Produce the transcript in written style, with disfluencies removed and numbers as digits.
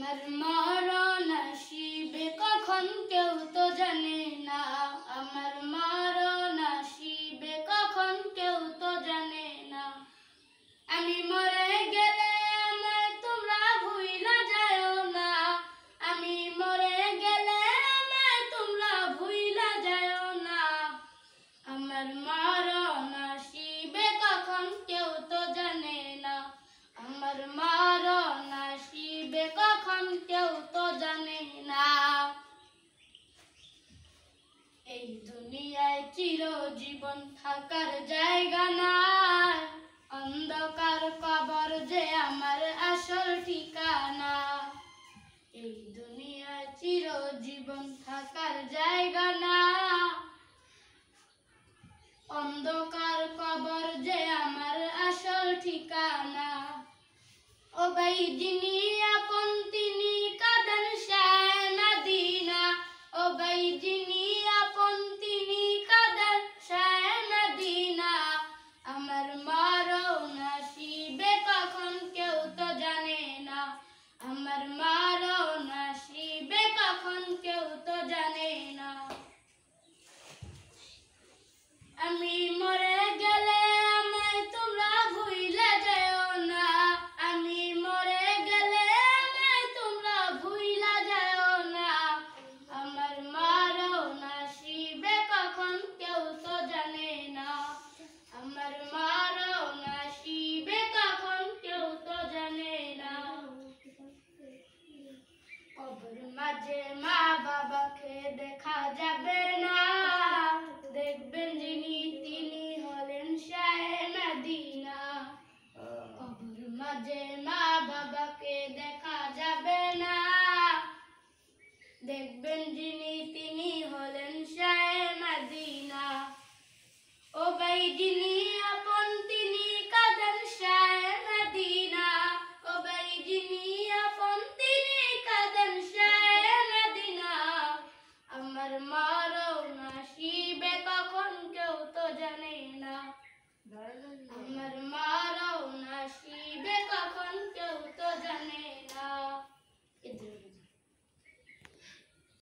আমার মরণ আসিবে কখন কেউ তো জানে না, আমার মরণ আসিবে কখন কেউ তো জানে না। আমি মরে গেলে আমায় তোমরা ভুইলা যাও না, আমি মরে গেলে আমায় তোমরা ভুইলা যাও না। আমার মরণ আসিবে কখন কেউ তো জানে না, আমার মরণ আসিবে কখন কেউ তো জানে না। এই দুনিয়ায় চিরজীবন থাকার জায়গা নাই, অন্ধকার কবর যে আমার আসল ঠিকানা। এই দুনিয়ায় চিরজীবন থাকার জায়গা না, অন্ধকার কবর যে আমার আসল ঠিকানা। ও ভাই যিনি আপন তিনি কাঁদেন শায় মদিনা, ও ভাই যিনি আপন তিনি কাঁদেন শায় মদিনা। আমার মরণ আসিবে কখন কেউ তো জানে না, আমার মরণ আসিবে কখন কেউ তো জানে না। আমি মরে গেলে আমায় তোমরা ভুইলা যাও না, আমি মরে গেলে আমায় তোমরা ভুইলা যাও না। আমার মরণ আসিবে কখন কেউ তো জানে না, আমার মরণ আসিবে কখন কেউ তো জানে না। কবর মাঝে মা বাবাকে দেখা যাবে না, দেখবেন যিনি তিনি হলেন শায়ে মদিনা। কবর মাঝে মা বাবাকে দেখা যাবে না, দেখবেন যিনি